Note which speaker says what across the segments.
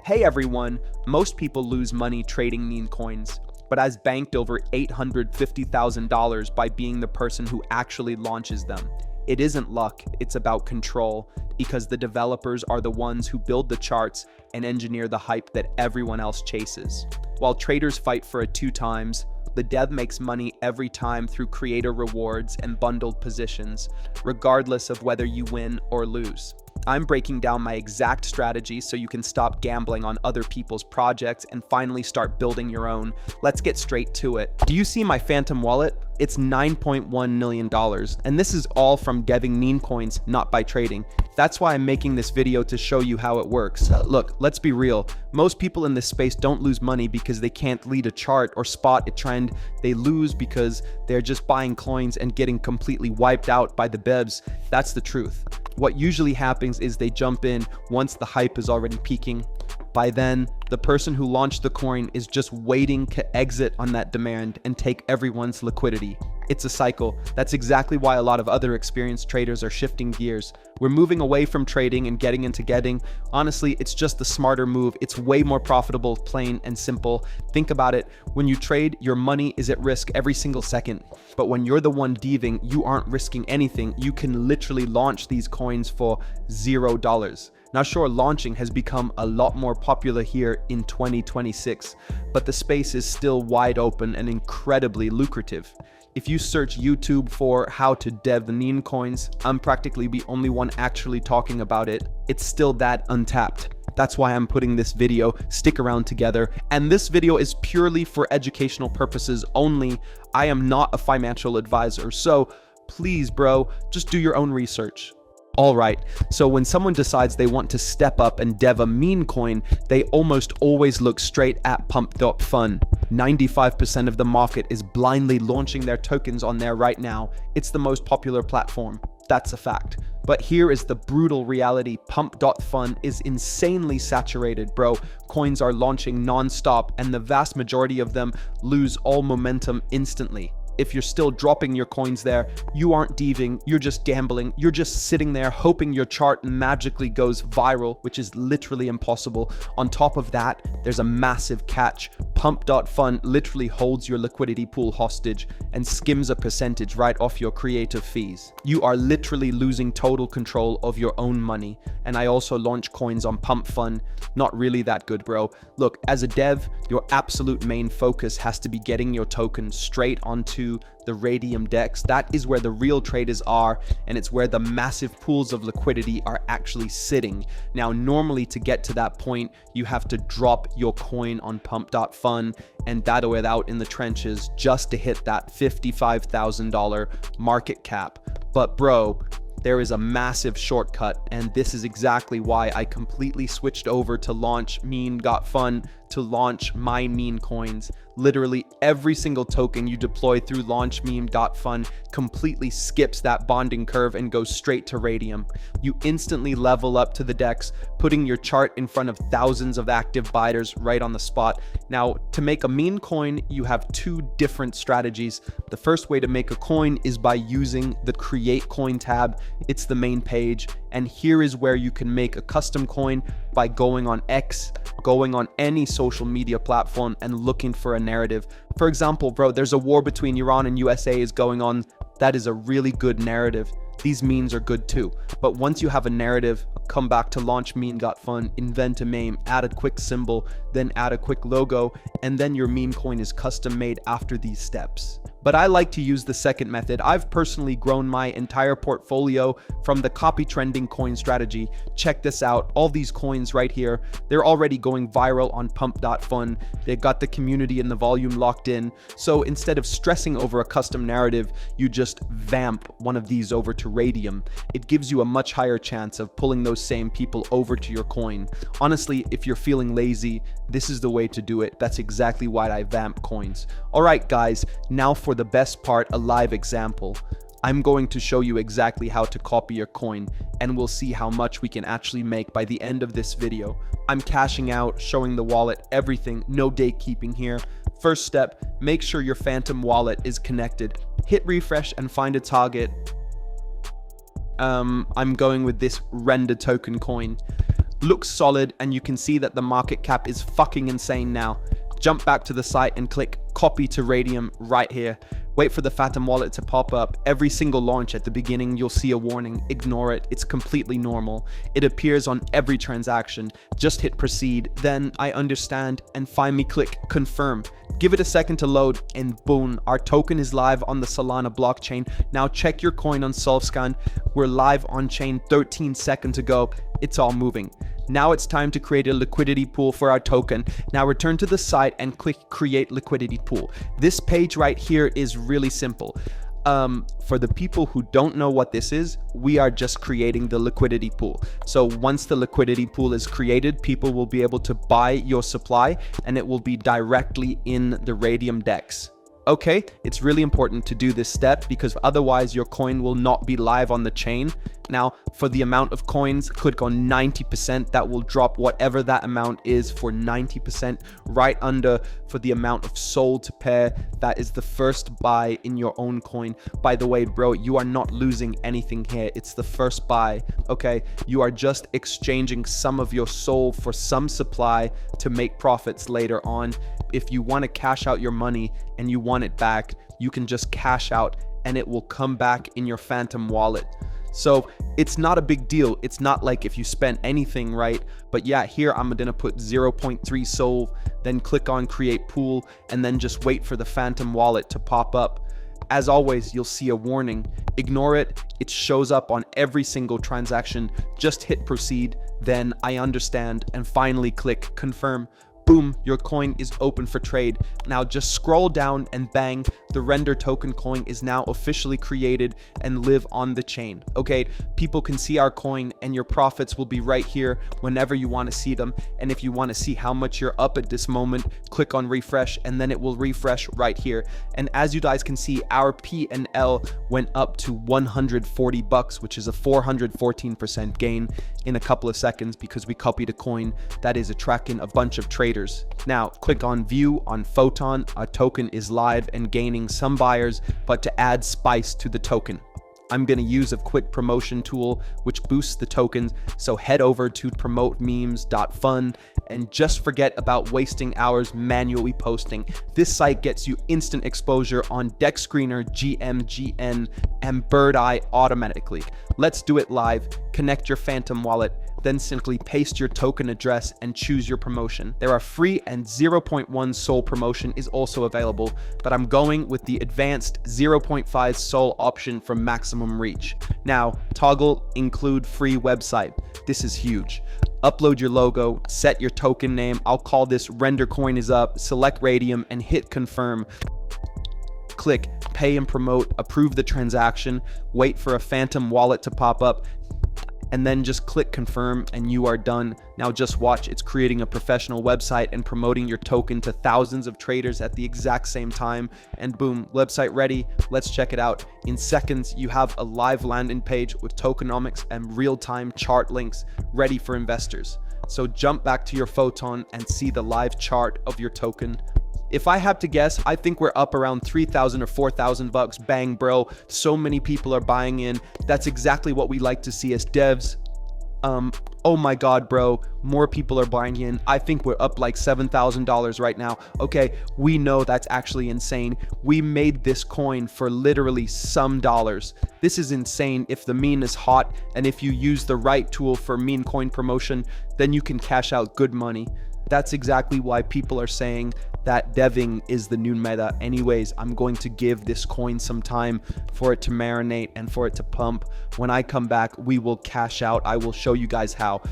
Speaker 1: Hey everyone, most people lose money trading meme coins, but I've banked over $850,000 by being the person who actually launches them. It isn't luck, it's about control, because the developers are the ones who build the charts and engineer the hype that everyone else chases. While traders fight for it 2 times, the dev makes money every time through creator rewards and bundled positions, regardless of whether you win or lose. I'm breaking down my exact strategy so you can stop gambling on other people's projects and finally start building your own. Let's get straight to it. Do you see my Phantom wallet? It's $9.1 million, and this is all from deving meme coins, not by trading. That's why I'm making this video, to show you how it works. Look, let's be real. Most people in this space don't lose money because they can't lead a chart or spot a trend. They lose because they're just buying coins and getting completely wiped out by the bevs. That's the truth. What usually happens is they jump in once the hype is already peaking. By then, the person who launched the coin is just waiting to exit on that demand and take everyone's liquidity. It's a cycle. That's exactly why a lot of other experienced traders are shifting gears. We're moving away from trading and getting into getting. Honestly, it's just the smarter move. It's way more profitable, plain and simple. Think about it. When you trade, your money is at risk every single second. But when you're the one deving, you aren't risking anything. You can literally launch these coins for $0. Now sure, launching has become a lot more popular here in 2026, but the space is still wide open and incredibly lucrative. If you search YouTube for how to dev the meme coins, I'm practically the only one actually talking about it. It's still that untapped. That's why I'm putting this video. Stick around together. And this video is purely for educational purposes only. I am not a financial advisor, so please, bro, just do your own research. Alright, so when someone decides they want to step up and dev a meme coin, they almost always look straight at Pump.Fun. 95% of the market is blindly launching their tokens on there right now. It's the most popular platform. That's a fact. But here is the brutal reality. Pump.Fun is insanely saturated, bro. Coins are launching non-stop, and the vast majority of them lose all momentum instantly. If you're still dropping your coins there, you aren't deving, you're just gambling. You're just sitting there hoping your chart magically goes viral, which is literally impossible. On top of that, there's a massive catch. Pump.Fun literally holds your liquidity pool hostage and skims a percentage right off your creative fees. You are literally losing total control of your own money. And I also launch coins on Pump.Fun. Not really that good, bro. Look, as a dev, your absolute main focus has to be getting your token straight onto the Raydium DEX. That is where the real traders are, and it's where the massive pools of liquidity are actually sitting. Now, normally to get to that point, you have to drop your coin on Pump.Fun and battle it out in the trenches just to hit that $55,000 market cap. But bro, there is a massive shortcut, and this is exactly why I completely switched over to Launch MemeCoin to launch my meme coins. Literally every single token you deploy through Launch MemeCoin completely skips that bonding curve and goes straight to Raydium. You instantly level up to the DEX, putting your chart in front of thousands of active buyers right on the spot. Now, to make a meme coin, you have 2 different strategies. The first way to make a coin is by using the Create Coin tab. It's the main page, and here is where you can make a custom coin by going on X, going on any social media platform and looking for a narrative. For example, bro, there's a war between Iran and USA is going on. That is a really good narrative. These memes are good too. But once you have a narrative, come back to Launch MemeCoin, invent a meme, add a quick symbol, then add a quick logo, and then your meme coin is custom made after these steps. But I like to use the second method. I've personally grown my entire portfolio from the copy trending coin strategy. Check this out. All these coins right here, they're already going viral on Pump.Fun. They've got the community and the volume locked in. So instead of stressing over a custom narrative, you just vamp one of these over to Raydium. It gives you a much higher chance of pulling those same people over to your coin. Honestly, if you're feeling lazy, this is the way to do it. That's exactly why I vamp coins. Alright guys, now for the best part, a live example. I'm going to show you exactly how to copy your coin, and we'll see how much we can actually make by the end of this video. I'm cashing out, showing the wallet, everything, no date keeping here. First step, make sure your Phantom wallet is connected. Hit refresh and find a target. I'm going with this render token coin. Looks solid, and you can see that the market cap is fucking insane now. Jump back to the site and click copy to Raydium right here. Wait for the Phantom wallet to pop up. Every single launch at the beginning, you'll see a warning. Ignore it. It's completely normal. It appears on every transaction. Just hit proceed. Then I understand, and finally click confirm. Give it a second to load, and boom, our token is live on the Solana blockchain. Now check your coin on SolScan. We're live on chain 13 seconds ago. It's all moving. Now it's time to create a liquidity pool for our token. Now return to the site and click create liquidity pool. This page right here is really simple. For the people who don't know what this is, we are just creating the liquidity pool. So once the liquidity pool is created, people will be able to buy your supply and it will be directly in the Raydium DEX. Okay, it's really important to do this step because otherwise your coin will not be live on the chain. Now, for the amount of coins, click on 90%. That will drop whatever that amount is for 90%. Right under for the amount of sold to pair, that is the first buy in your own coin. By the way, bro, you are not losing anything here. It's the first buy, okay? You are just exchanging some of your soul for some supply to make profits later on. If you want to cash out your money and you want it back, you can just cash out and it will come back in your Phantom wallet. So it's not a big deal. It's not like if you spent anything, right? But yeah, here I'm gonna put 0.3 soul, then click on create pool, and then just wait for the Phantom wallet to pop up. As always, you'll see a warning. Ignore it. It shows up on every single transaction. Just hit proceed, then I understand, and finally click confirm. Boom, your coin is open for trade. Now just scroll down and bang, the render token coin is now officially created and live on the chain. Okay, people can see our coin and your profits will be right here whenever you want to see them. And if you want to see how much you're up at this moment, click on refresh and then it will refresh right here. And as you guys can see, our P&L went up to 140 bucks, which is a 414% gain in a couple of seconds because we copied a coin that is attracting a bunch of traders. Now click on view on Photon. Our token is live and gaining some buyers, but to add spice to the token, I'm going to use a quick promotion tool which boosts the tokens. So head over to promotememes.fun and just forget about wasting hours manually posting. This site gets you instant exposure on DexScreener, GMGN, and Birdeye automatically. Let's do it live. Connect your Phantom wallet, then simply paste your token address and choose your promotion. There are free and 0.1 soul promotion is also available, but I'm going with the advanced 0.5 soul option for maximum reach. Now, toggle include free website. This is huge. Upload your logo, set your token name. I'll call this render coin is up, select Raydium and hit confirm. Click pay and promote, approve the transaction, wait for a Phantom wallet to pop up, and then just click confirm and you are done. Now just watch, it's creating a professional website and promoting your token to thousands of traders at the exact same time. And boom, website ready. Let's check it out. In seconds, you have a live landing page with tokenomics and real-time chart links ready for investors. So jump back to your Photon and see the live chart of your token. If I had to guess, I think we're up around 3,000 or 4,000 bucks. Bang, bro. So many people are buying in. That's exactly what we like to see as devs. Oh my God, bro. More people are buying in. I think we're up like $7,000 right now. Okay, we know that's actually insane. We made this coin for literally some dollars. This is insane. If the meme is hot and if you use the right tool for meme coin promotion, then you can cash out good money. That's exactly why people are saying that deving is the new meta. Anyways, I'm going to give this coin some time for it to marinate and for it to pump. When I come back, we will cash out. I will show you guys how.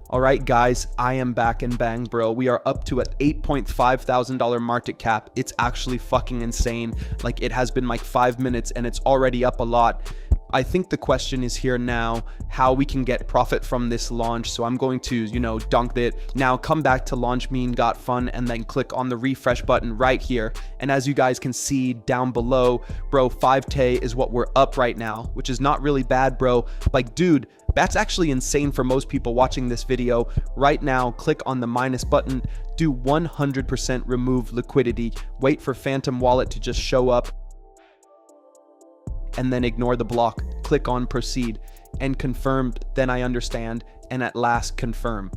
Speaker 1: All right, guys, I am back and bang, bro. We are up to an $8.5 thousand market cap. It's actually fucking insane. Like, it has been like 5 minutes and it's already up a lot. I think the question is here now, how we can get profit from this launch. So I'm going to, dunk it. Now come back to launch.me.fun and then click on the refresh button right here. And as you guys can see down below, bro, 5K is what we're up right now, which is not really bad, bro. Like, dude, that's actually insane for most people watching this video. Right now, click on the minus button, do 100% remove liquidity, wait for Phantom Wallet to just show up, and then ignore the block. Click on proceed and confirm, then I understand, and at last confirm.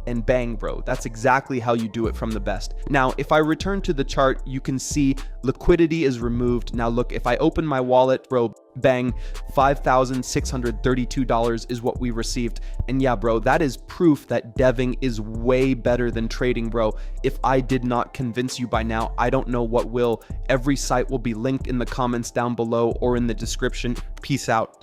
Speaker 1: And bang, bro, that's exactly how you do it from the best. Now, if I return to the chart, you can see liquidity is removed. Now look, if I open my wallet, bro, bang, $5,632 is what we received. And yeah, bro, that is proof that deving is way better than trading, bro. If I did not convince you by now, I don't know what will. Every site will be linked in the comments down below or in the description. Peace out.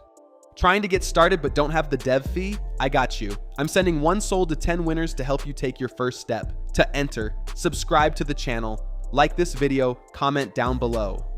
Speaker 1: Trying to get started but don't have the dev fee? I got you. I'm sending 1 SOL to 10 winners to help you take your first step. To enter, subscribe to the channel, like this video, comment down below.